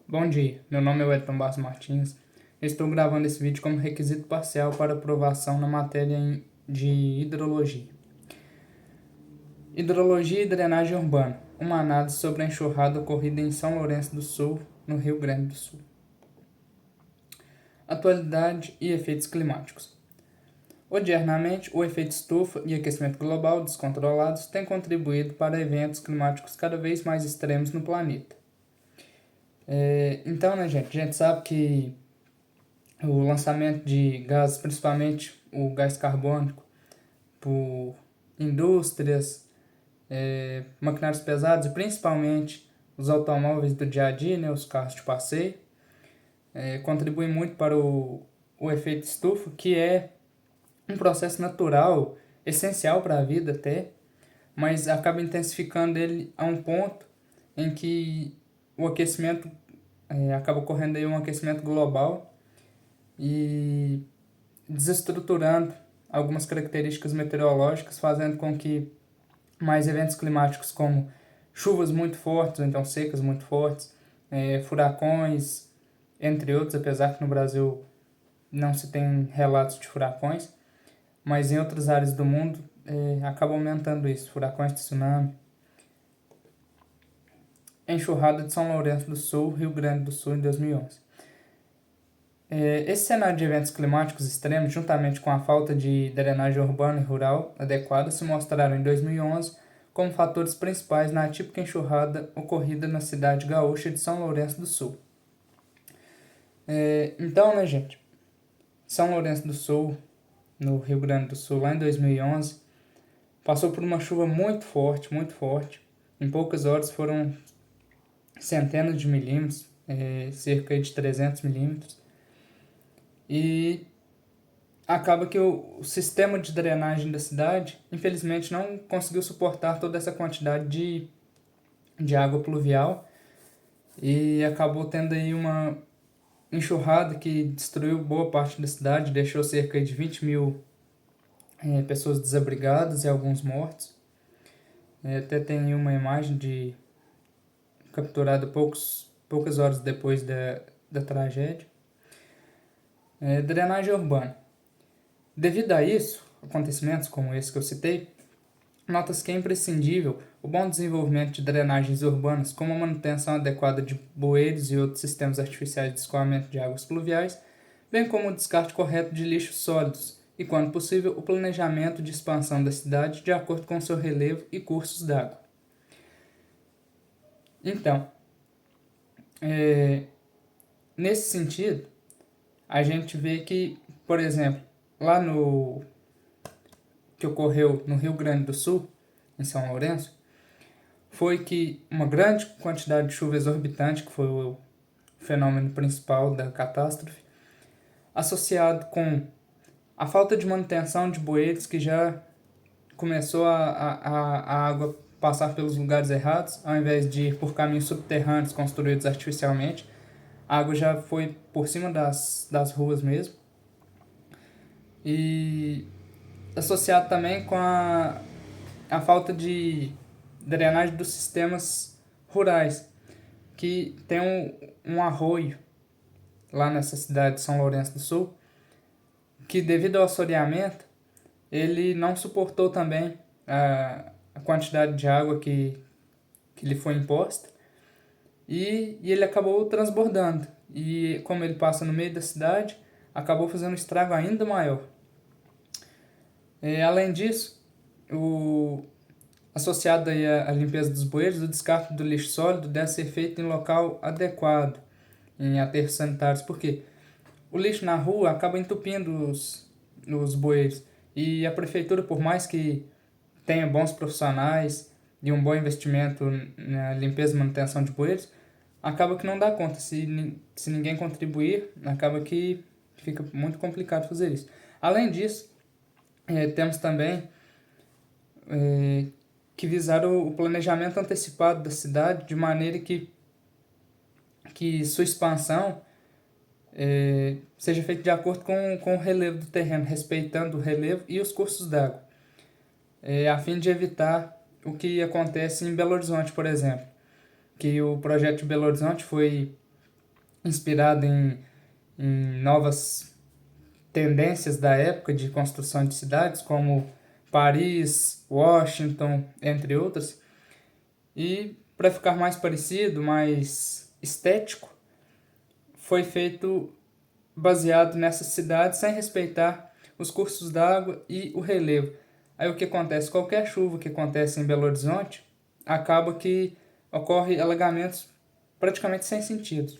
Bom dia, meu nome é Wellington Barros Martins. Estou gravando esse vídeo como requisito parcial para aprovação na matéria de hidrologia. Hidrologia e drenagem urbana, uma análise sobre a enxurrada ocorrida em São Lourenço do Sul, no Rio Grande do Sul. Atualidade e efeitos climáticos. Odiernamente, o efeito estufa e aquecimento global descontrolados têm contribuído para eventos climáticos cada vez mais extremos no planeta. Então, né, gente, a gente sabe que o lançamento de gases, principalmente o gás carbônico, por indústrias, maquinários pesados e principalmente os automóveis do dia a dia, né, os carros de passeio, contribui muito para o efeito estufa, que é um processo natural, essencial para a vida até, mas acaba intensificando ele a um ponto em que o aquecimento acaba ocorrendo aí um aquecimento global e desestruturando algumas características meteorológicas, fazendo com que mais eventos climáticos como chuvas muito fortes, ou então secas muito fortes, furacões, entre outros, apesar que no Brasil não se tem relatos de furacões, mas em outras áreas do mundo acaba aumentando isso, furacões, tsunami. Enxurrada de São Lourenço do Sul, Rio Grande do Sul, em 2011. Esse cenário de eventos climáticos extremos, juntamente com a falta de drenagem urbana e rural adequada, se mostraram em 2011 como fatores principais na atípica enxurrada ocorrida na cidade gaúcha de São Lourenço do Sul. Então, né, gente, São Lourenço do Sul, no Rio Grande do Sul, lá em 2011, passou por uma chuva muito forte, muito forte. Em poucas horas foram centenas de milímetros, cerca de 300 milímetros. E acaba que o sistema de drenagem da cidade, infelizmente, não conseguiu suportar toda essa quantidade de água pluvial e acabou tendo aí uma enxurrada que destruiu boa parte da cidade, deixou cerca de 20 mil pessoas desabrigadas e alguns mortos. Até tem uma imagem capturada poucas horas depois da tragédia. Drenagem urbana. Devido a isso, acontecimentos como esse que eu citei, nota-se que é imprescindível o bom desenvolvimento de drenagens urbanas, como a manutenção adequada de bueiros e outros sistemas artificiais de escoamento de águas pluviais, bem como o descarte correto de lixos sólidos e, quando possível, o planejamento de expansão da cidade de acordo com seu relevo e cursos d'água. Então, nesse sentido, a gente vê que, por exemplo, lá no que ocorreu no Rio Grande do Sul, em São Lourenço, foi que uma grande quantidade de chuva exorbitante, que foi o fenômeno principal da catástrofe, associado com a falta de manutenção de bueiros, que já começou a água passar pelos lugares errados, ao invés de ir por caminhos subterrâneos construídos artificialmente, a água já foi por cima das ruas mesmo. E associado também com a falta de drenagem dos sistemas rurais, que tem um arroio lá nessa cidade de São Lourenço do Sul, que devido ao assoreamento, ele não suportou também a quantidade de água que lhe foi imposta e ele acabou transbordando. E como ele passa no meio da cidade, acabou fazendo um estrago ainda maior. Além disso, associado aí à limpeza dos bueiros, o descarte do lixo sólido deve ser feito em local adequado, em aterros sanitários, porque o lixo na rua acaba entupindo os bueiros. E a prefeitura, por mais que tenha bons profissionais e um bom investimento na limpeza e manutenção de bueiros, acaba que não dá conta. Se ninguém contribuir, acaba que fica muito complicado fazer isso. Além disso, temos também que visar o planejamento antecipado da cidade de maneira que sua expansão seja feita de acordo com o relevo do terreno, respeitando o relevo e os cursos d'água, a fim de evitar o que acontece em Belo Horizonte, por exemplo, que o projeto de Belo Horizonte foi inspirado em novas tendências da época de construção de cidades, como Paris, Washington, entre outras. E para ficar mais parecido, mais estético, foi feito baseado nessas cidades sem respeitar os cursos d'água e o relevo. Aí o que acontece? Qualquer chuva que acontece em Belo Horizonte, acaba que ocorre alagamentos praticamente sem sentido.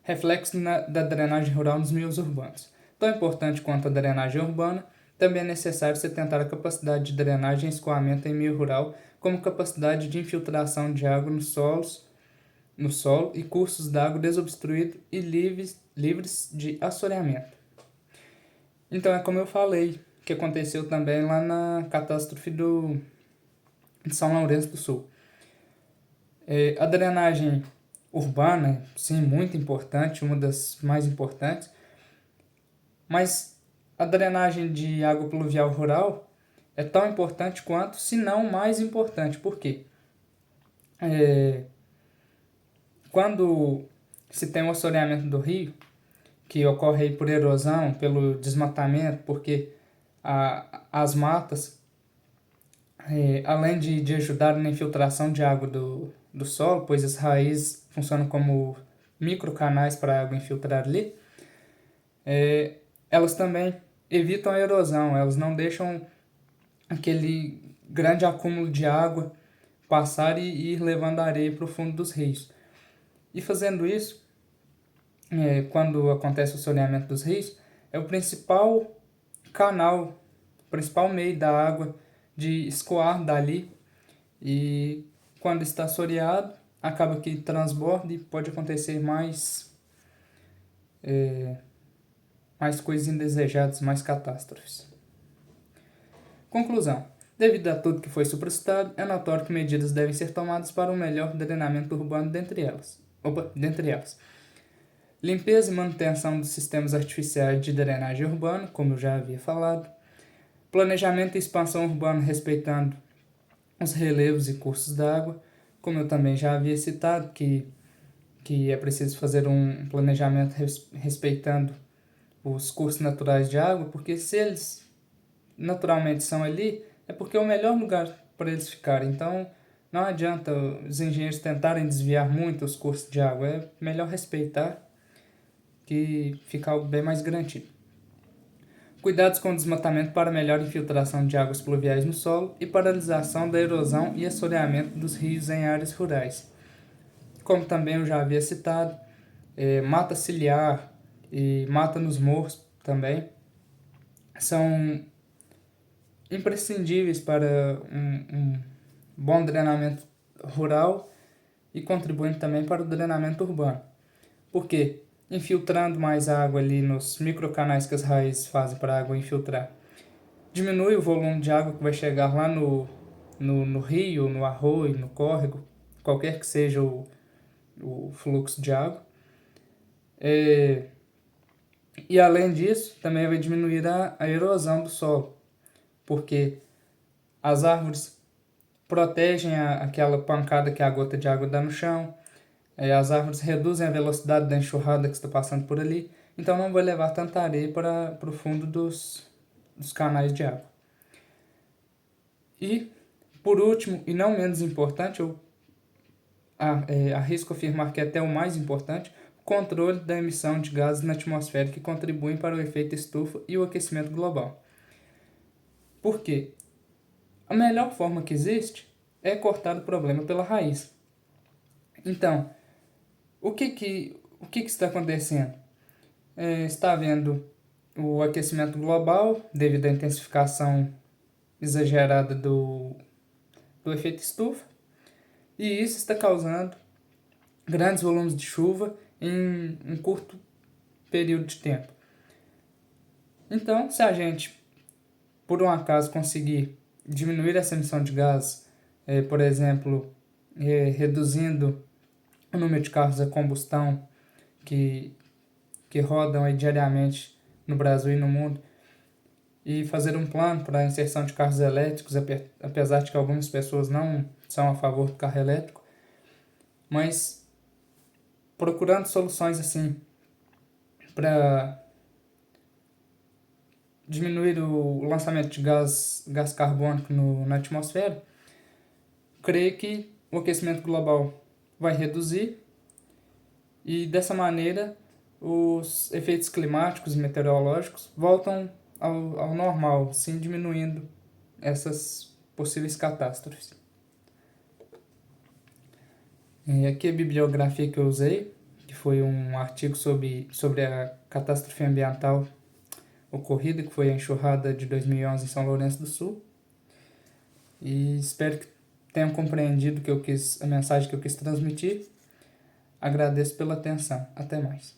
Reflexo da drenagem rural nos meios urbanos. Tão importante quanto a drenagem urbana, também é necessário se tentar a capacidade de drenagem e escoamento em meio rural, como capacidade de infiltração de água no solo e cursos d'água desobstruídos e livres de assoreamento. Então é como eu falei, que aconteceu também lá na catástrofe de São Lourenço do Sul. A drenagem urbana, sim, muito importante, uma das mais importantes, mas a drenagem de água pluvial rural é tão importante quanto, se não mais importante. Por quê? Quando se tem o assoreamento do rio, que ocorre aí por erosão, pelo desmatamento, porque as matas, além de ajudar na infiltração de água do solo, pois as raízes funcionam como microcanais para a água infiltrar ali, elas também evitam a erosão, elas não deixam aquele grande acúmulo de água passar e ir levando areia para o fundo dos rios. E fazendo isso, quando acontece o soneamento dos rios, é o principal canal, o principal meio da água de escoar dali, e quando está assoreado, acaba que transborda e pode acontecer mais coisas indesejadas, mais catástrofes. Conclusão. Devido a tudo que foi supracitado, é notório que medidas devem ser tomadas para um melhor drenamento urbano dentre elas. Limpeza e manutenção dos sistemas artificiais de drenagem urbana, como eu já havia falado. Planejamento e expansão urbana respeitando os relevos e cursos d'água, como eu também já havia citado, que é preciso fazer um planejamento respeitando os cursos naturais de água, porque se eles naturalmente são ali, é porque é o melhor lugar para eles ficarem. Então, não adianta os engenheiros tentarem desviar muito os cursos de água, é melhor respeitar, que fica algo bem mais garantido. Cuidados com o desmatamento para melhor infiltração de águas pluviais no solo e paralisação da erosão e assoreamento dos rios em áreas rurais. Como também eu já havia citado, mata ciliar e mata nos morros também são imprescindíveis para um bom drenamento rural e contribuem também para o drenamento urbano. Por quê? Infiltrando mais água ali nos microcanais que as raízes fazem para a água infiltrar, diminui o volume de água que vai chegar lá no rio, no arroio, no córrego, qualquer que seja o fluxo de água. E além disso, também vai diminuir a erosão do solo, porque as árvores protegem aquela pancada que a gota de água dá no chão, as árvores reduzem a velocidade da enxurrada que está passando por ali, então não vai levar tanta areia para o fundo dos canais de água. E, por último, e não menos importante, eu arrisco afirmar que é até o mais importante, o controle da emissão de gases na atmosfera que contribuem para o efeito estufa e o aquecimento global. Por quê? A melhor forma que existe é cortar o problema pela raiz. Então, o que está acontecendo? Está havendo o aquecimento global devido à intensificação exagerada do efeito estufa, e isso está causando grandes volumes de chuva em um curto período de tempo. Então, se a gente, por um acaso, conseguir diminuir essa emissão de gás, por exemplo, reduzindo o número de carros a combustão que rodam aí diariamente no Brasil e no mundo, e fazer um plano para a inserção de carros elétricos, apesar de que algumas pessoas não são a favor do carro elétrico, mas procurando soluções assim para diminuir o lançamento de gás carbônico na atmosfera, creio que o aquecimento global vai reduzir e dessa maneira os efeitos climáticos e meteorológicos voltam ao normal, sim, diminuindo essas possíveis catástrofes. Aqui a bibliografia que eu usei, que foi um artigo sobre a catástrofe ambiental ocorrida, que foi a enxurrada de 2011 em São Lourenço do Sul. E espero que tenham compreendido a mensagem que eu quis transmitir. Agradeço pela atenção. Até mais.